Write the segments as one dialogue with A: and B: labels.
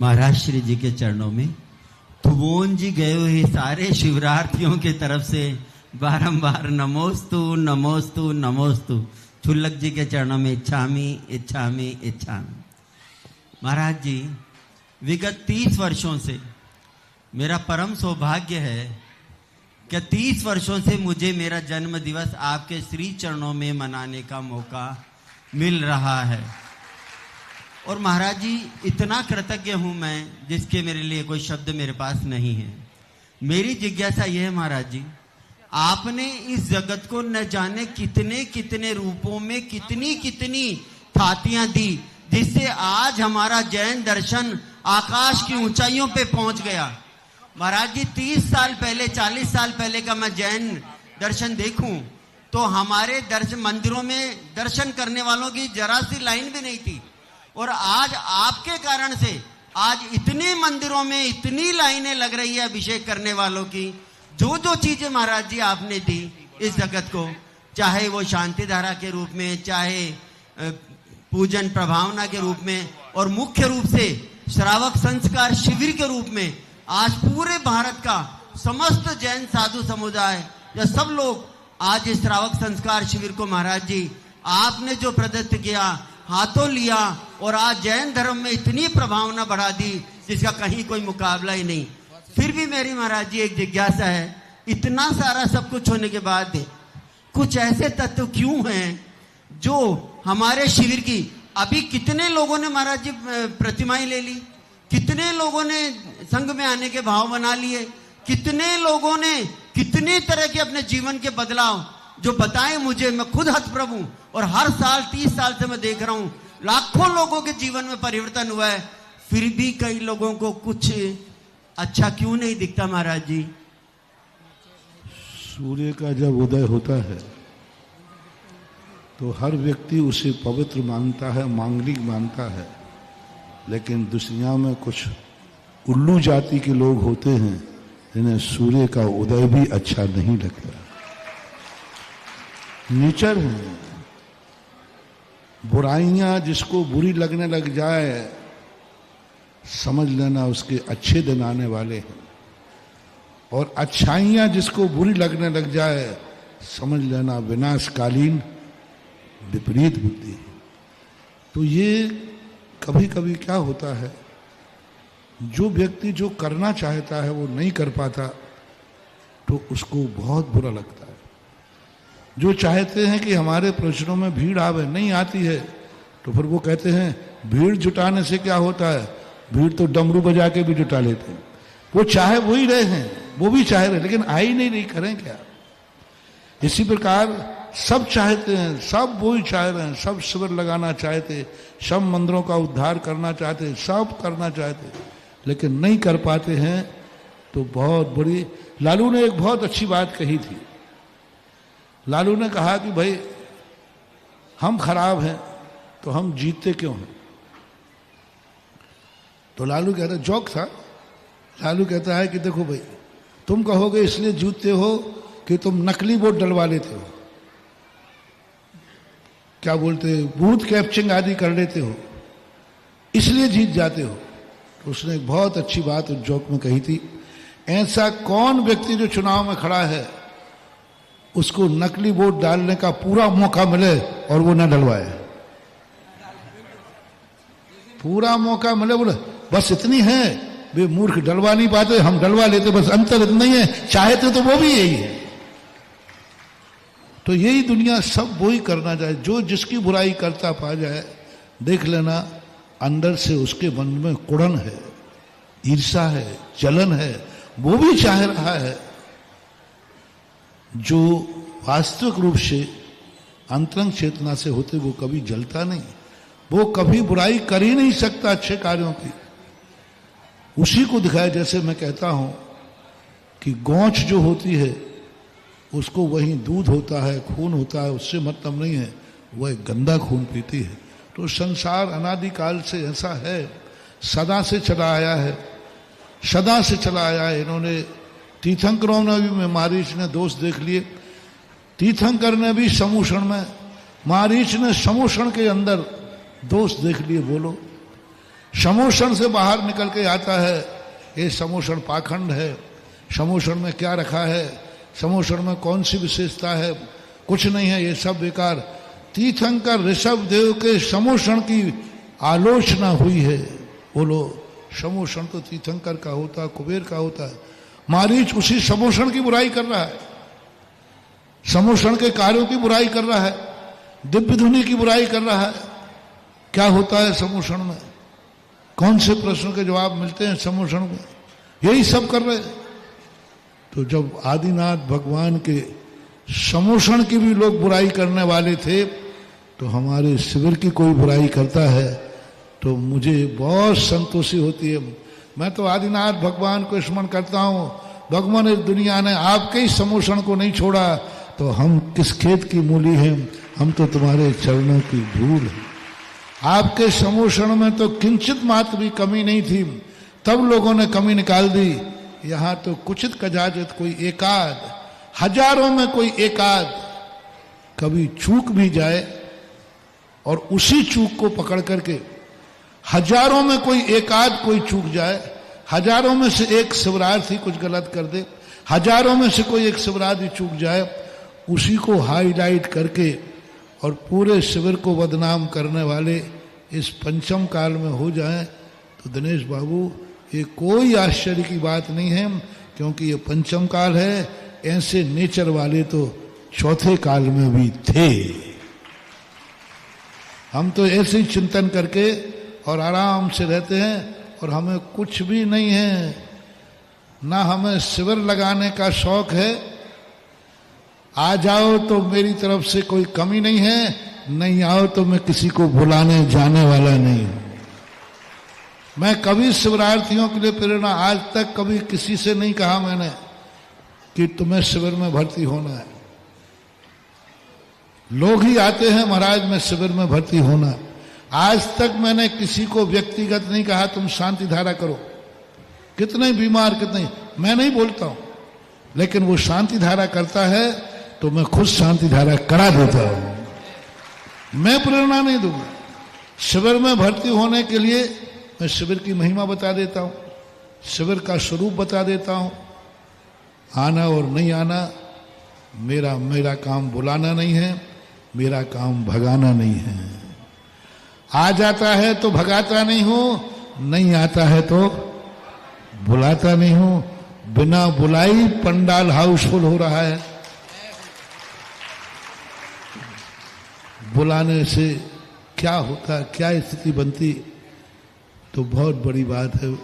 A: महाराज श्री जी के चरणों में तुमोन जी गए हुए सारे शिवरार्थियों के तरफ से बारंबार नमोस्तु नमोस्तु नमोस्तु। छुल्लक जी के चरणों में इच्छामी इच्छामी इच्छामी। महाराज जी, विगत 30 वर्षों से मेरा परम सौभाग्य है कि 30 वर्षों से मुझे मेरा जन्म दिवस आपके श्री चरणों में मनाने का मौका मिल रहा है। और महाराज जी, इतना कृतज्ञ हूं मैं जिसके मेरे लिए कोई शब्द मेरे पास नहीं है। मेरी जिज्ञासा यह है महाराज जी, आपने इस जगत को न जाने कितने कितने रूपों में कितनी कितनी थातियां दी, जिससे आज हमारा जैन दर्शन आकाश की ऊंचाइयों पे पहुंच गया। महाराज जी, 30 साल पहले 40 साल पहले का मैं जैन दर्शन देखूं तो हमारे दर्शन मंदिरों में दर्शन करने वालों की जरा सी लाइन भी नहीं थी। और आज आपके कारण से आज इतने मंदिरों में इतनी लाइनें लग रही है अभिषेक करने वालों की। जो जो चीजें महाराज जी आपने दी इस जगत को, चाहे वो शांति धारा के रूप में, चाहे पूजन प्रभावना के रूप में, और मुख्य रूप से श्रावक संस्कार शिविर के रूप में, आज पूरे भारत का समस्त जैन साधु समुदाय या सब लोग आज इस श्रावक संस्कार शिविर को महाराज जी आपने जो प्रदत्त किया, हाथों लिया, और आज जैन धर्म में इतनी प्रभावना बढ़ा दी जिसका कहीं कोई मुकाबला ही नहीं। फिर भी मेरी महाराज जी एक जिज्ञासा है, इतना सारा सब कुछ होने के बाद कुछ ऐसे तत्व क्यों हैं जो हमारे शिविर की, अभी कितने लोगों ने महाराज जी प्रतिमाएं ले ली, कितने लोगों ने संघ में आने के भाव बना लिए, कितने लोगों ने कितने तरह के अपने जीवन के बदलाव जो बताए मुझे, मैं खुद हतप्रभ हूं। और हर साल 30 साल से मैं देख रहा हूं लाखों लोगों के जीवन में परिवर्तन हुआ है, फिर भी कई लोगों को कुछ अच्छा क्यों नहीं दिखता महाराज जी?
B: सूर्य का जब उदय होता है तो हर व्यक्ति उसे पवित्र मानता है, मांगलिक मानता है, लेकिन दुनिया में कुछ उल्लू जाति के लोग होते हैं जिन्हें सूर्य का उदय भी अच्छा नहीं लगता। नेचर है, बुराइयां जिसको बुरी लगने लग जाए समझ लेना उसके अच्छे दिन आने वाले हैं, और अच्छाइयां जिसको बुरी लगने लग जाए समझ लेना विनाशकालीन विपरीत बुद्धि। तो ये कभी कभी क्या होता है, जो व्यक्ति जो करना चाहता है वो नहीं कर पाता तो उसको बहुत बुरा लगता है। जो चाहते हैं कि हमारे प्रवचनों में भीड़ आवे, नहीं आती है, तो फिर वो कहते हैं भीड़ जुटाने से क्या होता है, भीड़ तो डमरू बजा के भी जुटा लेते हैं। वो चाहे वही रहे हैं, वो भी चाहे रहे, लेकिन आई नहीं करें क्या? इसी प्रकार सब चाहते हैं, सब वही चाह रहे हैं, सब शिविर लगाना चाहते, सब मंदिरों का उद्धार करना चाहते, सब करना चाहते, लेकिन नहीं कर पाते हैं। तो बहुत बड़ी, लालू ने एक बहुत अच्छी बात कही थी। लालू ने कहा कि भाई हम खराब हैं तो हम जीतते क्यों हैं? तो लालू कहता, जोक था, लालू कहता है कि देखो भाई, तुम कहोगे इसलिए जीतते हो कि तुम नकली वोट डलवा लेते हो, क्या बोलते, बूथ कैप्चरिंग आदि कर लेते हो, इसलिए जीत जाते हो। तो उसने एक बहुत अच्छी बात उस जोक में कही थी, ऐसा कौन व्यक्ति जो चुनाव में खड़ा है उसको नकली वोट डालने का पूरा मौका मिले और वो न डलवाए, पूरा मौका मिले, बोले बस इतनी है, वे मूर्ख डलवा नहीं पाते, हम डलवा लेते, बस अंतर इतना ही है, चाहते तो वो भी यही है। तो यही दुनिया सब वही करना चाहे, जो जिसकी बुराई करता पा जाए, देख लेना अंदर से उसके मन में कुड़न है, ईर्षा है, जलन है, वो भी चाह रहा है। जो वास्तविक रूप से अंतरंग चेतना से होते वो कभी जलता नहीं, वो कभी बुराई कर ही नहीं सकता अच्छे कार्यों की। उसी को दिखाया, जैसे मैं कहता हूं कि गौच जो होती है उसको वहीं दूध होता है, खून होता है, उससे मतलब नहीं है, वह गंदा खून पीती है। तो संसार अनादिकाल से ऐसा है, सदा से चला आया है, सदा से चला आया है। इन्होंने तीर्थंकरों ने भी, महर्षि ने दोष देख लिए, तीर्थंकर ने भी समूषण में, महर्षि ने समूषण के अंदर दोष देख लिए। बोलो समोषण से बाहर निकल के आता है, ये समोषण पाखंड है, समोषण में क्या रखा है, समोषण में कौन सी विशेषता है, कुछ नहीं है, ये सब बेकार। तीर्थंकर ऋषभ देव के समोषण की आलोचना हुई है। बोलो, समोषण तो तीर्थंकर का होता, कुबेर का होता है। मारीच उसी समोषण की बुराई कर रहा है, समोषण के कार्यों की बुराई कर रहा है, दिव्य धुनी की बुराई कर रहा है। क्या होता है समोषण में, कौन से प्रश्न के जवाब मिलते हैं समोषण में, यही सब कर रहे। तो जब आदिनाथ भगवान के समोषण की भी लोग बुराई करने वाले थे, तो हमारे शिविर की कोई बुराई करता है तो मुझे बहुत संतोषी होती है। मैं तो आदिनाथ भगवान को स्मरण करता हूँ, भगवान इस दुनिया ने आपके ही समोषण को नहीं छोड़ा तो हम किस खेत की मूली हैं, हम तो तुम्हारे चरणों की धूल हैं। आपके समोषण में तो किंचित मात्र भी कमी नहीं थी, तब लोगों ने कमी निकाल दी। यहाँ तो कुचित कजाचित कोई एकाध, हजारों में कोई एकाध कभी चूक भी जाए और उसी चूक को पकड़ करके, हजारों में कोई एकाध कोई चूक जाए, हजारों में से एक शिवरार्थी कुछ गलत कर दे, हजारों में से कोई एक शिवरार्थी चूक जाए, उसी को हाईलाइट करके और पूरे शिविर को बदनाम करने वाले इस पंचम काल में हो जाएं, तो दिनेश बाबू ये कोई आश्चर्य की बात नहीं है, क्योंकि ये पंचम काल है। ऐसे नेचर वाले तो चौथे काल में भी थे। हम तो ऐसे ही चिंतन करके और आराम से रहते हैं और हमें कुछ भी नहीं है, ना हमें शिविर लगाने का शौक है। आ जाओ तो मेरी तरफ से कोई कमी नहीं है, नहीं आओ तो मैं किसी को बुलाने जाने वाला नहीं हूं। मैं कभी शिवरार्थियों के लिए प्रेरणा आज तक कभी किसी से नहीं कहा मैंने कि तुम्हें शिविर में भर्ती होना है। लोग ही आते हैं महाराज मैं शिविर में भर्ती होना। आज तक मैंने किसी को व्यक्तिगत नहीं कहा तुम शांति धारा करो। कितने बीमार कितने, मैं नहीं बोलता हूं, लेकिन वो शांति धारा करता है तो मैं खुद शांति धारा करा देता हूं। मैं प्रेरणा नहीं दूंगा। शिविर में भर्ती होने के लिए मैं शिविर की महिमा बता देता हूं, शिविर का स्वरूप बता देता हूं। आना और नहीं आना मेरा काम बुलाना नहीं है, मेरा काम भगाना नहीं है। आ जाता है तो भगाता नहीं हूं, नहीं आता है तो बुलाता नहीं हूं। बिना बुलाई पंडाल हाउसफुल हो रहा है। बुलाने से क्या होता, क्या स्थिति बनती, तो बहुत बड़ी बात है।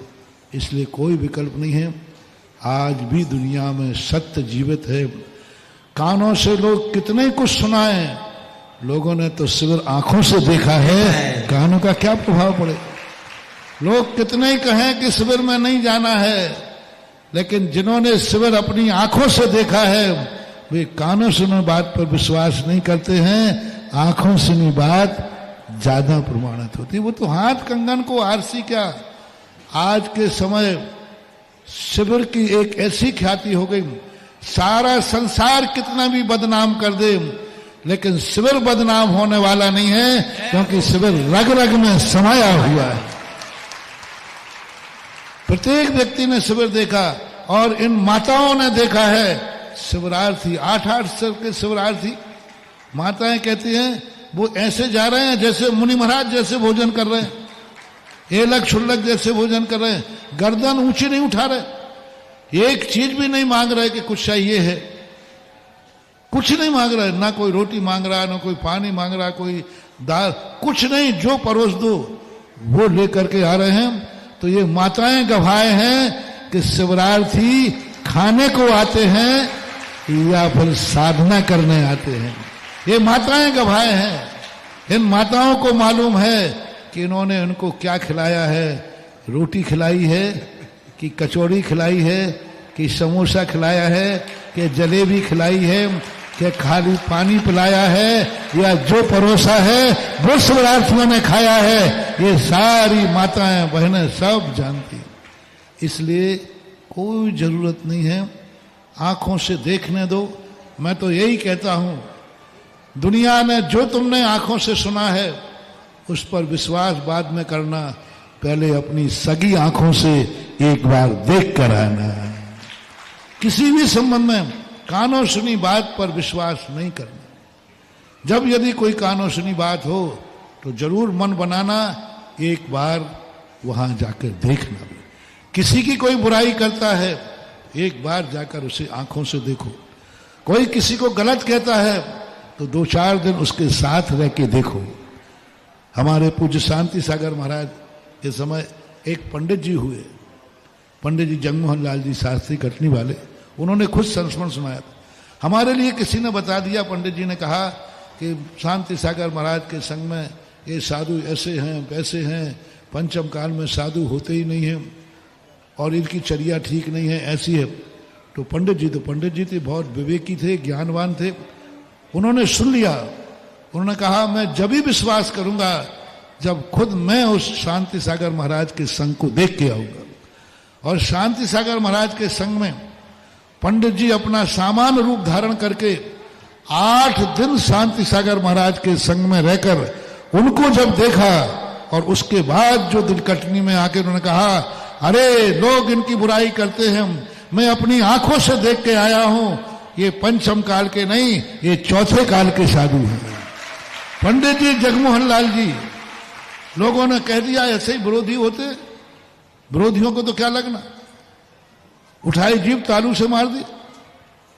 B: इसलिए कोई विकल्प नहीं है। आज भी दुनिया में सत्य जीवित है। कानों से लोग कितने कुछ सुनाएं, लोगों ने तो शिविर आंखों से देखा है, कानों का क्या प्रभाव पड़े। लोग कितने ही कहें कि शिविर में नहीं जाना है, लेकिन जिन्होंने शिविर अपनी आंखों से देखा है वे कानों सुनी बात पर विश्वास नहीं करते हैं। आंखों सुनी बात ज्यादा प्रमाणित होती है। वो तो हाथ कंगन को आरसी क्या, आज के समय शिविर की एक ऐसी ख्याति हो गई, सारा संसार कितना भी बदनाम कर दे लेकिन शिविर बदनाम होने वाला नहीं है, क्योंकि शिविर रग रग में समाया हुआ है। प्रत्येक व्यक्ति ने शिविर देखा और इन माताओं ने देखा है। शिवरार्थी 8-8 साल के शिवरार्थी माताएं कहती हैं वो ऐसे जा रहे हैं जैसे मुनि महाराज जैसे भोजन कर रहे हैं, एलक छुल्लक जैसे भोजन कर रहे हैं, गर्दन ऊंची नहीं उठा रहे, एक चीज भी नहीं मांग रहे कि कुछ चाहिए है, कुछ नहीं मांग रहे, ना कोई रोटी मांग रहा, ना कोई पानी मांग रहा, कोई दाल, कुछ नहीं, जो परोस दो वो लेकर के आ रहे हैं। तो ये माताएं गवाह हैं कि शिवरार्थी खाने को आते हैं या फिर साधना करने आते हैं। ये माताएं गवाह हैं। इन माताओं को मालूम है कि इन्होंने उनको क्या खिलाया है, रोटी खिलाई है कि कचौड़ी खिलाई है कि समोसा खिलाया है कि जलेबी खिलाई है कि खाली पानी पिलाया है या जो परोसा है वो शिवरार्थियों ने खाया है। ये सारी माताएं बहनें सब जानती। इसलिए कोई जरूरत नहीं है, आंखों से देखने दो। मैं तो यही कहता हूं, दुनिया ने जो तुमने आंखों से सुना है उस पर विश्वास बाद में करना, पहले अपनी सगी आंखों से एक बार देख कर आना। किसी भी संबंध में कानों सुनी बात पर विश्वास नहीं करना। जब यदि कोई कानों सुनी बात हो तो जरूर मन बनाना, एक बार वहां जाकर देखना भी। किसी की कोई बुराई करता है, एक बार जाकर उसे आंखों से देखो। कोई किसी को गलत कहता है तो 2-4 दिन उसके साथ रह के देखो। हमारे पूज्य शांति सागर महाराज के समय एक पंडित जी हुए, पंडित जी जगमोहन लाल जी शास्त्री कटनी वाले। उन्होंने खुद संस्मरण सुनाया था। हमारे लिए किसी ने बता दिया, पंडित जी ने कहा कि शांति सागर महाराज के संग में ये साधु ऐसे हैं वैसे हैं, पंचम काल में साधु होते ही नहीं हैं और इनकी चर्या ठीक नहीं है, ऐसी है। तो पंडित जी थे, बहुत विवेकी थे, ज्ञानवान थे। उन्होंने सुन लिया। उन्होंने कहा मैं जब भी विश्वास करूंगा जब खुद मैं उस शांति सागर महाराज के संग को देख के आऊंगा। और शांति सागर महाराज के संग में पंडित जी अपना सामान्य रूप धारण करके 8 दिन शांति सागर महाराज के संग में रहकर उनको जब देखा और उसके बाद जो दिन कटनी में आके उन्होंने कहा, अरे लोग इनकी बुराई करते हैं, मैं अपनी आंखों से देख के आया हूं, ये पंचम काल के नहीं, ये चौथे काल के साधु हैं। पंडित जी जगमोहन लाल जी, लोगों ने कह दिया ऐसे ही विरोधी होते, विरोधियों को तो क्या लगना, उठाई जीभ तालू से मार दी,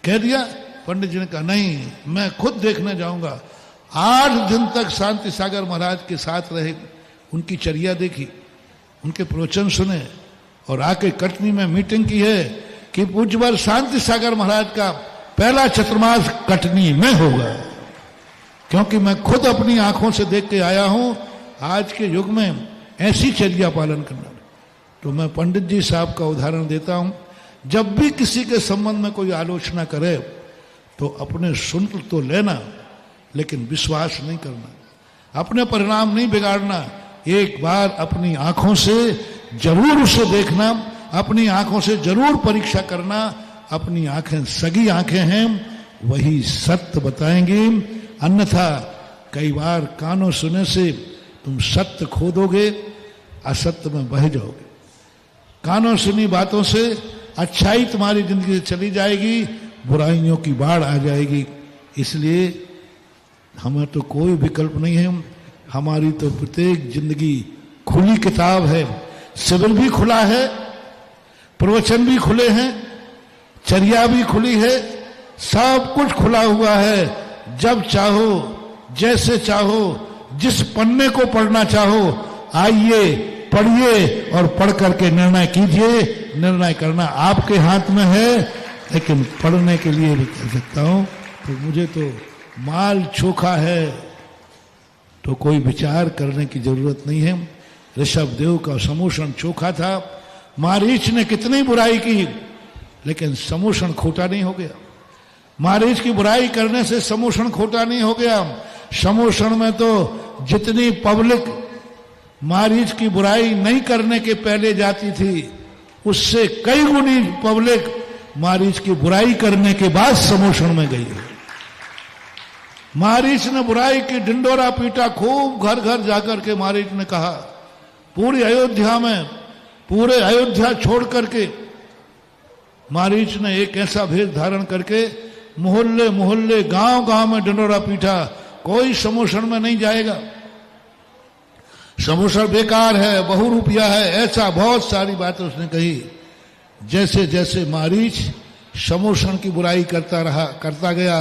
B: कह दिया। पंडित जी ने कहा नहीं, मैं खुद देखने जाऊंगा। 8 दिन तक शांति सागर महाराज के साथ रहे, उनकी चर्या देखी, उनके प्रवचन सुने और आके कटनी में मीटिंग की है कि पूज्यवर शांति सागर महाराज का पहला चतुर्मास कटनी में होगा, क्योंकि मैं खुद अपनी आंखों से देख के आया हूं। आज के युग में ऐसी चर्या पालन करना। तो मैं पंडित जी साहब का उदाहरण देता हूं, जब भी किसी के संबंध में कोई आलोचना करे तो अपने सुन तो लेना, लेकिन विश्वास नहीं करना, अपने परिणाम नहीं बिगाड़ना। एक बार अपनी आंखों से जरूर उसे देखना, अपनी आंखों से जरूर परीक्षा करना। अपनी आंखें सगी आंखें हैं, वही सत्य बताएंगी। अन्यथा कई बार कानों सुने से तुम सत्य खो दोगे, असत्य में बह जाओगे। कानों सुनी बातों से अच्छाई तुम्हारी जिंदगी से चली जाएगी, बुराइयों की बाढ़ आ जाएगी। इसलिए हमें तो कोई विकल्प नहीं है। हमारी तो प्रत्येक जिंदगी खुली किताब है। शिविर भी खुला है, प्रवचन भी खुले हैं, चर्या भी खुली है, सब कुछ खुला हुआ है। जब चाहो, जैसे चाहो, जिस पन्ने को पढ़ना चाहो, आइए पढ़िए और पढ़ करके निर्णय कीजिए। निर्णय करना आपके हाथ में है, लेकिन पढ़ने के लिए भी कह सकता हूं तो मुझे तो माल चोखा है, तो कोई विचार करने की जरूरत नहीं है। ऋषभ देव का समूषण चोखा था। मारीच ने कितनी बुराई की, लेकिन समूषण खोटा नहीं हो गया। मारीच की बुराई करने से समूषण खोटा नहीं हो गया। समूषण में तो जितनी पब्लिक मारीच की बुराई नहीं करने के पहले जाती थी, उससे कई गुनी पब्लिक मारीच की बुराई करने के बाद समूषण में गई। मारीच ने बुराई की ढिंडोरा पीटा, खूब घर घर जाकर के मारीच ने कहा, पूरी अयोध्या में, पूरे अयोध्या छोड़ करके मारीच ने एक ऐसा भेद धारण करके मोहल्ले मोहल्ले गांव गांव में ढिंडोरा पीटा, कोई समूषण में नहीं जाएगा, समूषण बेकार है, बहुरूपिया है, ऐसा बहुत सारी बातें उसने कही। जैसे जैसे मारीच समूषण की बुराई करता गया,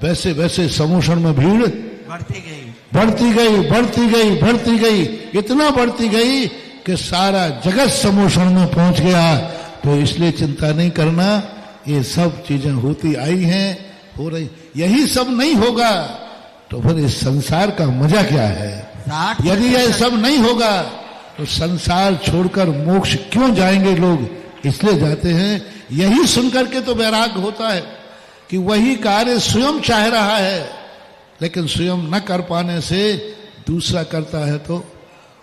B: वैसे वैसे समूषण में भीड़ बढ़ती गई, इतना बढ़ती गई कि सारा जगत समूषण में पहुंच गया। तो इसलिए चिंता नहीं करना, ये सब चीजें होती आई हैं, हो रही। यही सब नहीं होगा तो फिर इस संसार का मजा क्या है? यदि यह सब नहीं होगा तो संसार छोड़कर मोक्ष क्यों जाएंगे लोग? इसलिए जाते हैं। यही सुनकर के तो वैराग्य होता है कि वही कार्य स्वयं चाह रहा है, लेकिन स्वयं न कर पाने से दूसरा करता है। तो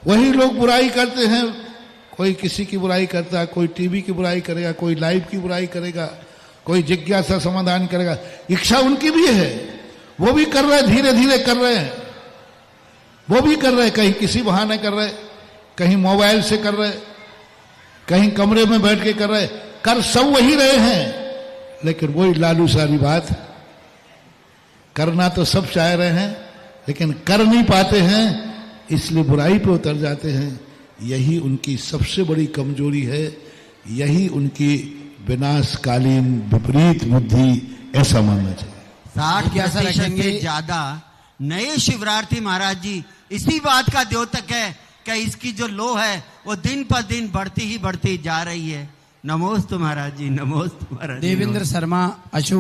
B: वही लोग बुराई करते हैं। कोई किसी की बुराई करता है, कोई टीवी की बुराई करेगा, कोई लाइव की बुराई करेगा, कोई जिज्ञासा समाधान करेगा। इच्छा उनकी भी है, वो भी कर रहे हैं, धीरे धीरे कर रहे हैं, वो भी कर रहे हैं। कहीं किसी बहाने कर रहे, कहीं मोबाइल से कर रहे, कहीं कमरे में बैठ के कर रहे, कर सब वही रहे हैं, लेकिन वही लालू सारी बात, करना तो सब चाह रहे हैं लेकिन कर नहीं पाते हैं, इसलिए बुराई पे उतर जाते हैं। यही उनकी सबसे बड़ी कमजोरी है, यही उनकी विनाशकालीन विपरीत बुद्धि, ऐसा मानना चाहिए।
A: 60% से ज्यादा नए शिवरार्थी महाराज जी इसी बात का द्योतक है कि इसकी जो लो है वो दिन पर दिन बढ़ती ही बढ़ती जा रही है। नमोस्तु महाराज जी, नमोस्तु महाराज जी।
C: देवेंद्र शर्मा, अशोक